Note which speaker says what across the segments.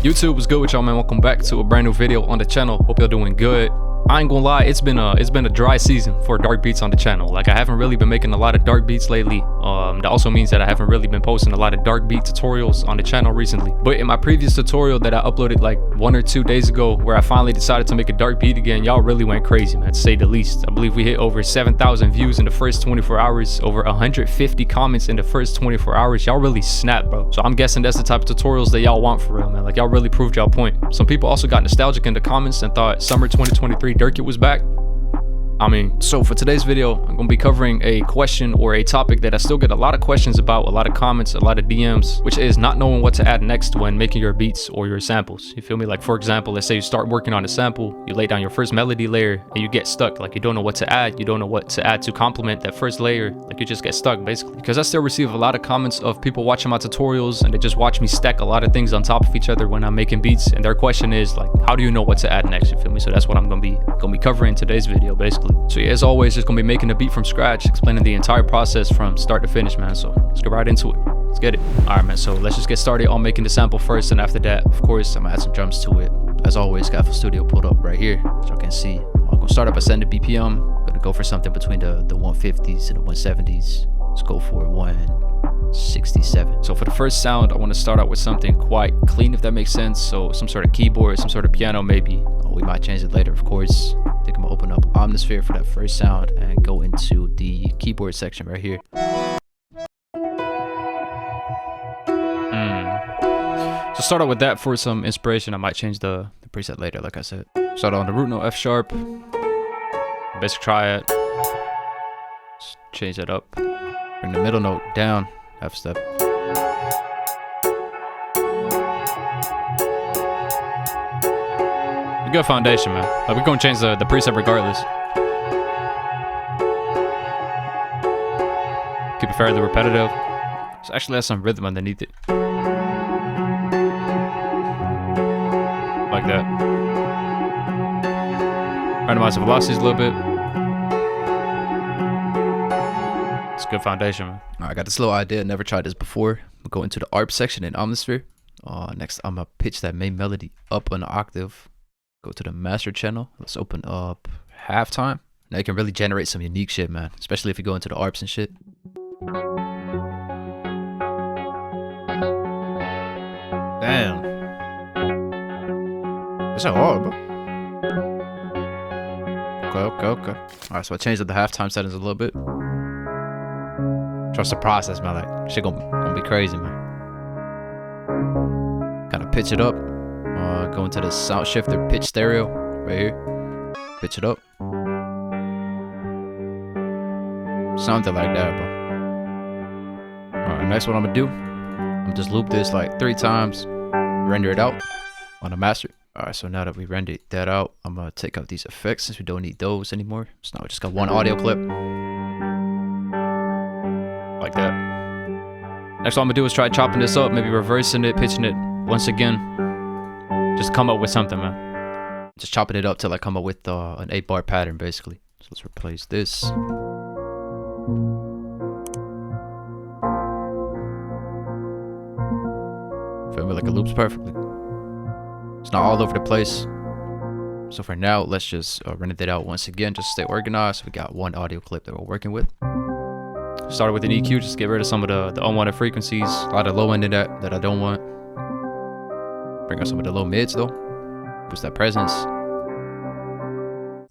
Speaker 1: YouTube, was good with y'all, man? Welcome back to a brand new video on the channel. Hope y'all doing good. I ain't gonna lie, it's been a dry season for dark beats on the channel. Like, I haven't really been making a lot of dark beats lately. That also means that I haven't really been posting a lot of dark beat tutorials on the channel recently. But in my previous tutorial that I uploaded like 1 or 2 days ago, where I finally decided to make a dark beat again, y'all really went crazy, man, to say the least. I believe we hit over 7,000 views in the first 24 hours, over 150 comments in the first 24 hours. Y'all really snapped, bro. So I'm guessing that's the type of tutorials that y'all want for real, man. Like, y'all really proved y'all point. Some people also got nostalgic in the comments and thought summer 2023 Dirkit was back. So for today's video, I'm gonna be covering a question or a topic that I still get a lot of questions about, a lot of comments, a lot of DMs, which is not knowing what to add next when making your beats or your samples. You feel me? Like, for example, let's say you start working on a sample, you lay down your first melody layer and you get stuck. Like, you don't know what to add, you don't know what to add to complement that first layer. Like, you just get stuck basically. Because I still receive a lot of comments of people watching my tutorials and they just watch me stack a lot of things on top of each other when I'm making beats, and their question is like, how do you know what to add next? You feel me? So that's what I'm gonna be covering in today's video basically. So yeah, as always, just gonna be making a beat from scratch, explaining the entire process from start to finish, man. So let's get right into it. Let's get it. All right, man. So let's just get started on making the sample first, and after that, of course, I'm gonna add some drums to it. As always, got FL Studio pulled up right here, as y'all can see. I'm gonna start up at 70 BPM. Gonna go for something between the 150s and the 170s. Let's go for 167. So for the first sound, I want to start out with something quite clean, if that makes sense. So some sort of keyboard, some sort of piano maybe. We might change it later, of course. I think I'm gonna open up Omnisphere for that first sound and go into the keyboard section right here. So start out with that for some inspiration. I might change the preset later, like I said. Start on the root note F sharp, basic triad. Let's change that up. Bring the middle note down, F step. Good foundation, man. Like, we're gonna change the preset regardless. Keep it fairly repetitive. So actually has some rhythm underneath it. Like that. Randomize the velocities a little bit. It's a good foundation, man. Alright, I got this little idea. Never tried this before. We'll go into the ARP section in Omnisphere. Next, I'm gonna pitch that main melody up an octave. Go to the master channel. Let's open up halftime. Now you can really generate some unique shit, man. Especially if you go into the ARPs and shit. Damn. That's not hard, bro. Okay. Alright, so I changed up the halftime settings a little bit. Trust the process, man. Like, shit gonna be crazy, man. Kind of pitch it up. Go into the sound shifter pitch stereo right here. Pitch it up. Something like that, bro. Alright, next what I'm gonna do, I'm just loop this like 3 times, render it out on the master. Alright, so now that we rendered that out, I'm gonna take out these effects since we don't need those anymore. So now we just got one audio clip. Like that. Next what I'm gonna do is try chopping this up, maybe reversing it, pitching it once again. Just come up with something, man. Just chopping it up till I come up with an 8-bar pattern, basically. So let's replace this. Feel me? Like, it loops perfectly. It's not all over the place. So for now, let's just render it out once again, just to stay organized. We got one audio clip that we're working with. Started with an EQ, just get rid of some of the unwanted frequencies. A lot of low end in that I don't want. Bring out some of the low mids though. Boost that presence.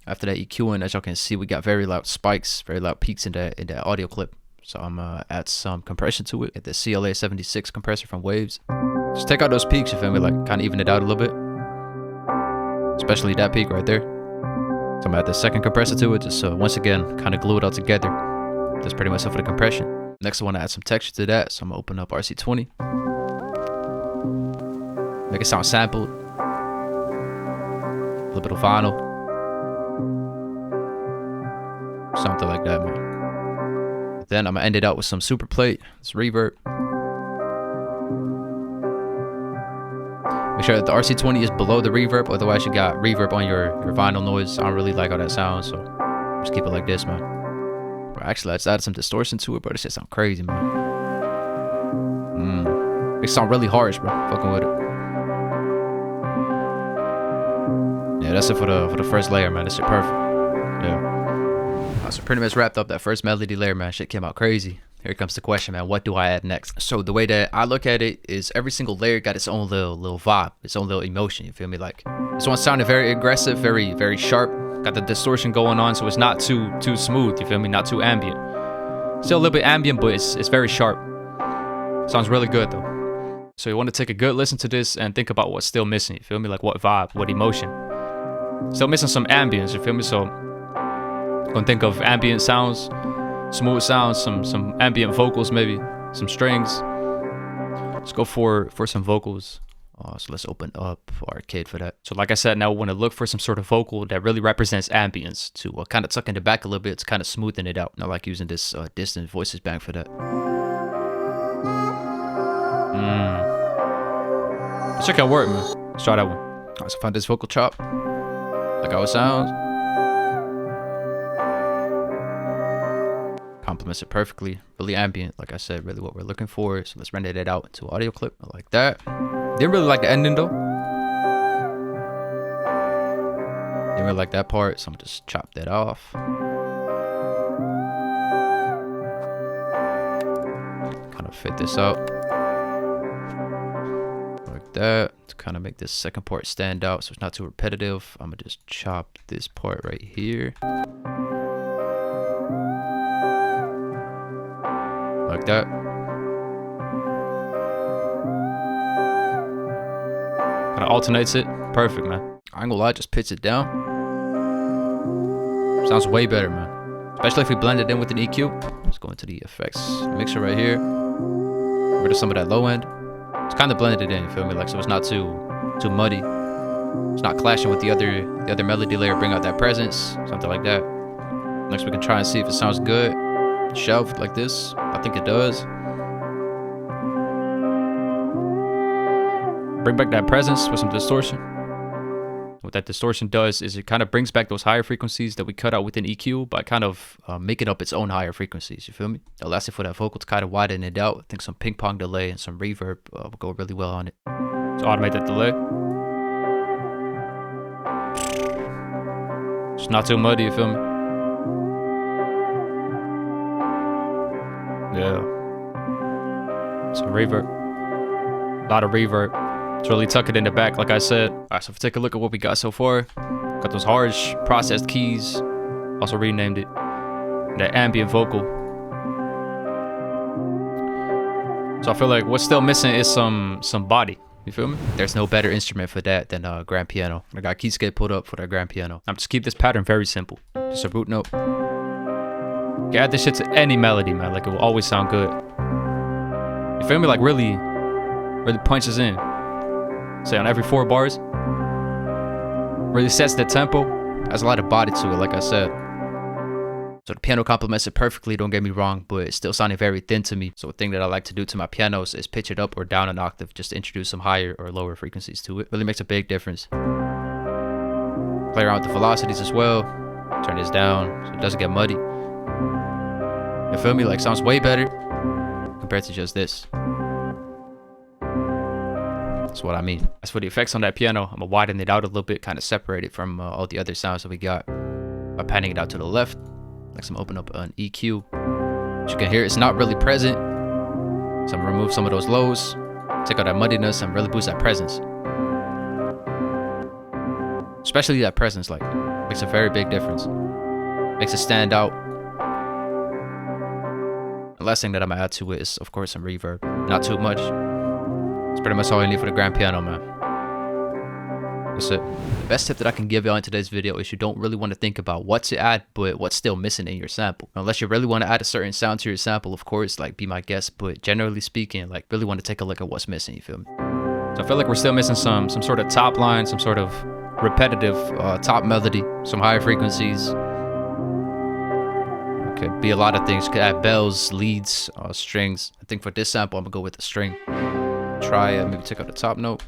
Speaker 1: After that EQing, as y'all can see, we got very loud spikes, very loud peaks in that audio clip. So I'm gonna add some compression to it. Get the CLA 76 compressor from Waves. Just take out those peaks, you feel me? Like, kind of even it out a little bit. Especially that peak right there. So I'm gonna add the second compressor to it, just once again, kind of glue it all together. That's pretty much it for the compression. Next I want to add some texture to that, so I'm gonna open up RC20. Make it sound sampled. A little bit of vinyl. Something like that, man. Then I'm gonna end it out with some super plate, this reverb. Make sure that the RC20 is below the reverb, otherwise you got reverb on your vinyl noise. I don't really like how that sounds, so just keep it like this, man. Bro, actually, let's add some distortion to it, bro. This shit sound crazy, man. It sound really harsh, bro. Fucking with it. Yeah, that's it for the first layer, man. This shit perfect. Yeah. So pretty much wrapped up that first melody layer, man. Shit came out crazy. Here comes the question, man. What do I add next? So the way that I look at it is every single layer got its own little vibe, its own little emotion. You feel me? Like this one sounded very aggressive, very sharp. Got the distortion going on, so it's not too smooth. You feel me? Not too ambient. Still a little bit ambient, but it's very sharp. Sounds really good though. So you want to take a good listen to this and think about what's still missing. You feel me? Like what vibe, what emotion. Still missing some ambience. You feel me? So gonna think of ambient sounds, smooth sounds, some ambient vocals, maybe some strings. Let's go for some vocals. So let's open up Arcade for that. So like I said, now we want to look for some sort of vocal that really represents ambience to kind of tuck in the back a little bit, to kind of smoothen it out. Not like using this distant voices bank for that. Check out work, man. Let's try that one. Alright, so find this vocal chop. Like how it sounds. Complements it perfectly. Really ambient, like I said, really what we're looking for. So let's render that out into an audio clip like that. Didn't really like the ending though. Didn't really like that part, so I'm gonna just chop that off. Kind of fit this out like that to kind of make this second part stand out, so it's not too repetitive. I'm gonna just chop this part right here. Like that. Kind of alternates it. Perfect, man. I ain't gonna lie, just pitch it down. Sounds way better, man. Especially if we blend it in with an EQ. Let's go into the effects mixer right here. Get rid of some of that low end. It's kind of blended it in, you feel me? Like, so it's not too muddy. It's not clashing with the other melody layer. Bring out that presence, something like that. Next, we can try and see if it sounds good. Shelved like this. I think it does. Bring back that presence with some distortion. What that distortion does is it kind of brings back those higher frequencies that we cut out with an EQ by kind of making up its own higher frequencies. You feel me? Lastly, for that vocal to kind of widen it out, I think some ping pong delay and some reverb will go really well on it. So automate that delay. It's not too muddy, you feel me? Yeah. Some reverb. A lot of reverb. It's really tuck it in the back, like I said. Alright, so if we take a look at what we got so far. Got those harsh processed keys. Also renamed it. That ambient vocal. So I feel like what's still missing is some body. You feel me? There's no better instrument for that than a grand piano. I got keyscape pulled up for that grand piano. I'm just keep this pattern very simple. Just a root note. You add this shit to any melody, man. Like, it will always sound good. You feel me? Like, really punches in. Say on every 4 bars. Really sets the tempo. Has a lot of body to it, like I said. So the piano complements it perfectly, don't get me wrong, but it's still sounding very thin to me. So a thing that I like to do to my pianos is pitch it up or down an octave, just to introduce some higher or lower frequencies to it. Really makes a big difference. Play around with the velocities as well. Turn this down so it doesn't get muddy. You feel me? Like, sounds way better compared to just this. That's what I mean. As for the effects on that piano, I'm gonna widen it out a little bit, kind of separate it from all the other sounds that we got by panning it out to the left. Next, I'm gonna open up an EQ. As you can hear, it's not really present. So I'm gonna remove some of those lows, take out that muddiness, and really boost that presence. Especially that presence, like, makes a very big difference. Makes it stand out. The last thing that I'm gonna add to it is, of course, some reverb. Not too much. That's pretty much all you need for the grand piano, man. That's it. The best tip that I can give y'all in today's video is you don't really want to think about what to add, but what's still missing in your sample. Unless you really want to add a certain sound to your sample, of course, like, be my guest. But generally speaking, like, really want to take a look at what's missing, you feel me? So I feel like we're still missing some sort of top line, some sort of repetitive top melody, some higher frequencies. Could be a lot of things. Could add bells, leads, strings. I think for this sample, I'm gonna go with the string. Try maybe take out the top note.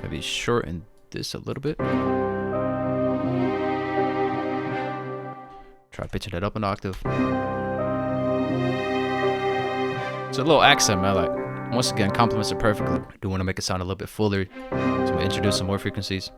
Speaker 1: Maybe shorten this a little bit. Try pitching it up an octave. It's a little accent, man. Like, Once again, complements it perfectly. I do want to make it sound a little bit fuller, so I'm gonna introduce some more frequencies.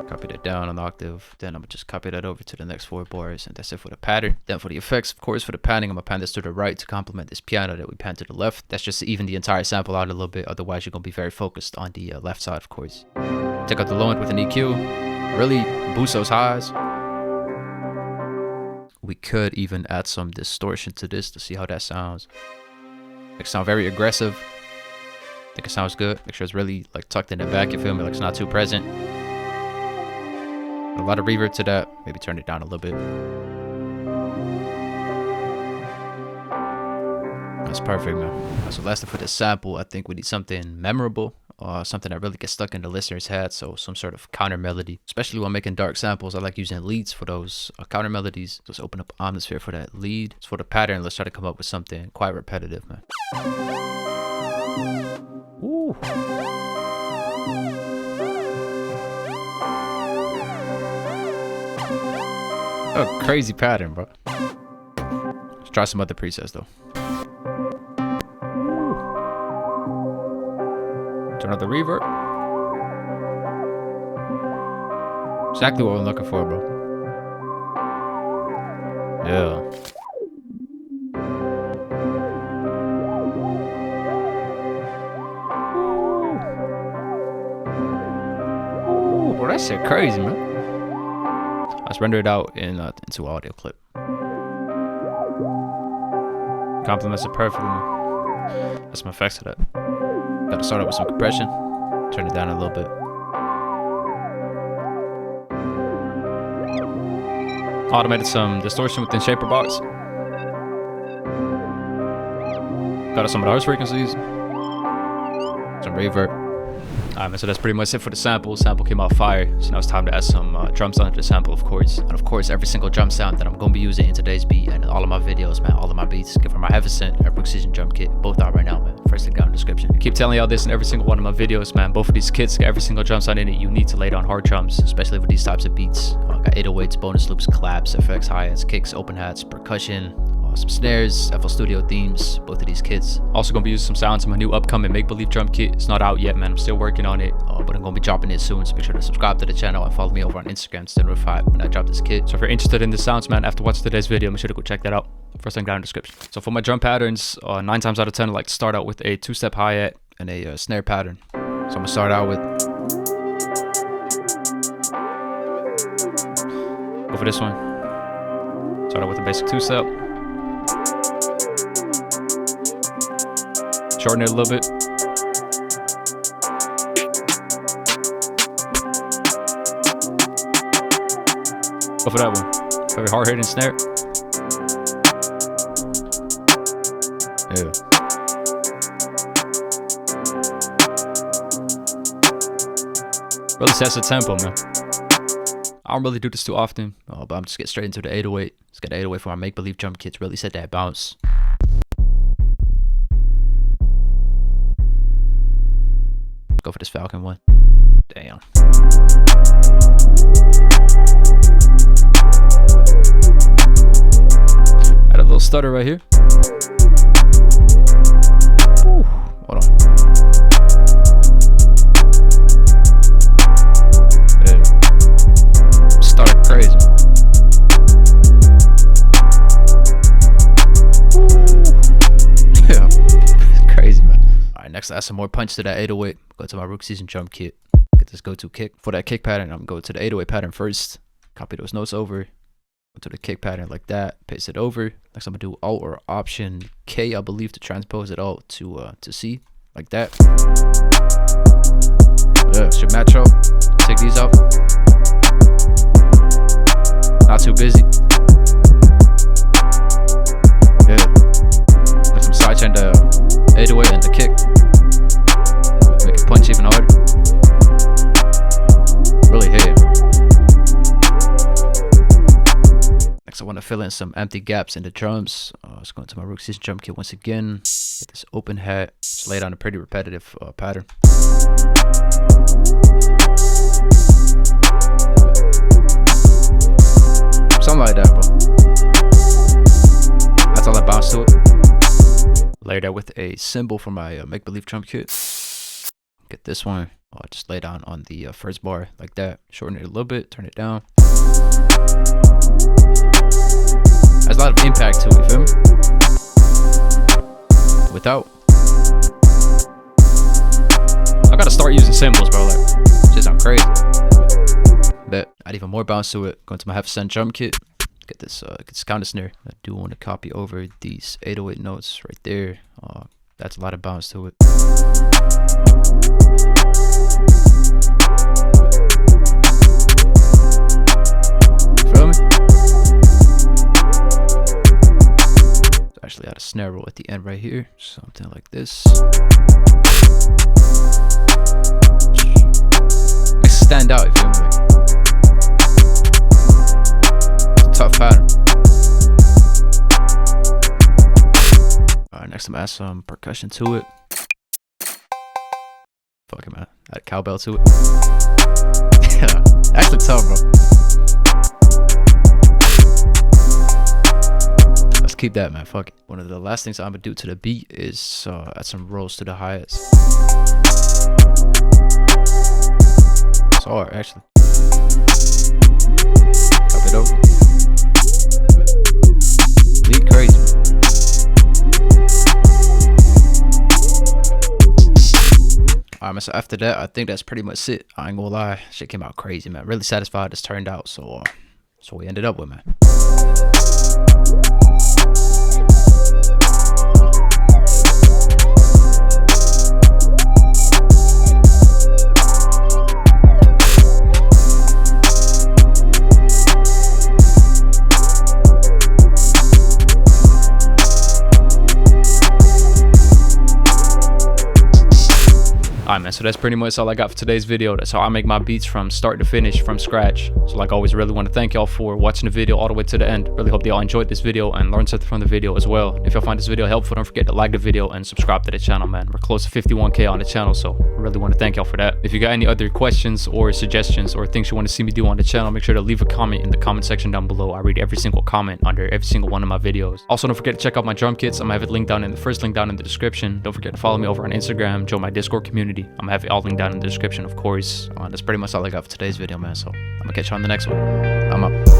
Speaker 1: Copy that down an octave, then I'm gonna just copy that over to the next 4 bars, and that's it for the pattern. Then for the effects, of course, for the panning, I'm gonna pan this to the right to complement this piano that we pan to the left. That's just to even the entire sample out a little bit, otherwise you're gonna be very focused on the left side, of course. Take out the low end with an EQ, really boost those highs. We could even add some distortion to this to see how that sounds. It sounds very aggressive. I think it sounds good. Make sure it's really like tucked in the back, you feel me? Like it's not too present. A lot of reverb to that. Maybe turn it down a little bit. That's perfect, man. So lastly for the sample, I think we need something memorable. Something that really gets stuck in the listener's head. So some sort of counter melody. Especially when making dark samples, I like using leads for those counter melodies. Just open up atmosphere for that lead. So for the pattern, let's try to come up with something quite repetitive, man. Ooh. Oh, crazy pattern, bro. Let's try some other presets though. Turn on the reverb. Exactly what I'm looking for, bro. Yeah. Ooh, bro, that shit crazy, man. Let's render it out into audio clip. Complements it perfectly, man. That's some effects to that. Gotta start out with some compression. Turn it down a little bit. Automated some distortion within shaper box. Got some of those frequencies. Some reverb. Alright, man, so that's pretty much it for the sample. Sample came out fire, so now it's time to add some drum sound to the sample, of course. And of course, every single drum sound that I'm gonna be using in today's beat and in all of my videos, man, all of my beats, give her my Heaven or Precision Drum Kit, both out right now, man. First link down in the description. I keep telling y'all this in every single one of my videos, man. Both of these kits got every single drum sound in it you need to lay down hard drums, especially with these types of beats. Got 808s, bonus loops, claps, effects, hi-hats, kicks, open hats, percussion. Some snares, FL Studio themes, both of these kits. Also gonna be using some sounds in my new upcoming Make Believe Drum Kit. It's not out yet, man. I'm still working on it, but I'm gonna be dropping it soon. So make sure to subscribe to the channel and follow me over on Instagram to stay notified when I drop this kit. So if you're interested in the sounds, man, after watching today's video, make sure to go check that out. First link down in the description. So for my drum patterns, 9 times out of 10, I like to start out with a 2-step hi-hat and a snare pattern. So I'm gonna start out with. Go for this one. Start out with a basic 2-step. Shorten it a little bit. Go for that one. Very hard hitting snare. Yeah. Really sets the tempo, man. I don't really do this too often, but I'm just getting straight into the 808. Let's get the 808 for my Make Believe Drum Kit to really set that bounce. Go for this Falcon one. Damn. Add a little stutter right here. Ooh, hold on. Yeah. Started crazy. Yeah, crazy, man. Alright, next add some more punch to that 808. Go to my Precision Drum Kit. Get this go-to kick. For that kick pattern, I'm going to go to the 808 pattern first. Copy those notes over. Go to the kick pattern like that. Paste it over. Next, I'm gonna do Alt or Option K, I believe, to transpose it all to C, like that. Yeah, should match up. Take these out. Not too busy. Yeah. Let some sidechain the 808 and the kick. Make it punch even harder. Really hit it. Next, I want to fill in some empty gaps in the drums. Let's go into my Precision Drum Kit once again. Get this open hat. Just lay down a pretty repetitive pattern. Something like that, bro. That's all I bounce layer that with a cymbal from my make-believe drum kit. Get this one. I'll just lay down on the first bar like that. Shorten it a little bit, turn it down. Has a lot of impact to it, you feel me? Without. I gotta start using cymbals, bro. Like, just sound crazy. Bet. Add even more bounce to it. Go into my half-cent drum kit. Get this counter snare. I do want to copy over these 808 notes right there. That's a lot of bounce to it. Feel me? Actually add a snare roll at the end right here. Something like this. Makes it stand out, you feel me? Tough pattern. Alright, next I'm add some percussion to it. Fuck it, man. Add a cowbell to it. Yeah, actually tough, bro. Let's keep that, man. Fuck it. One of the last things I'm gonna do to the beat is add some rolls to the hi-hats. It's hard, actually. Copy it over. Lead crazy. Alright, man, so after that, I think that's pretty much it. I ain't gonna lie, shit came out crazy, man. Really satisfied this turned out, so that's what we ended up with, man. Alright, man, so that's pretty much all I got for today's video. That's how I make my beats from start to finish, from scratch. So like always, really want to thank y'all for watching the video all the way to the end. Really hope y'all enjoyed this video and learned something from the video as well. If y'all find this video helpful, don't forget to like the video and subscribe to the channel, man. We're close to 51K on the channel, so really want to thank y'all for that. If you got any other questions or suggestions or things you want to see me do on the channel, make sure to leave a comment in the comment section down below. I read every single comment under every single one of my videos. Also, don't forget to check out my drum kits. I'm gonna have it linked down in the first link down in the description. Don't forget to follow me over on Instagram, join my Discord community. I'm gonna have it all linked down in the description, of course. That's pretty much all I got for today's video, man, so I'm gonna catch you on the next one. I'm up.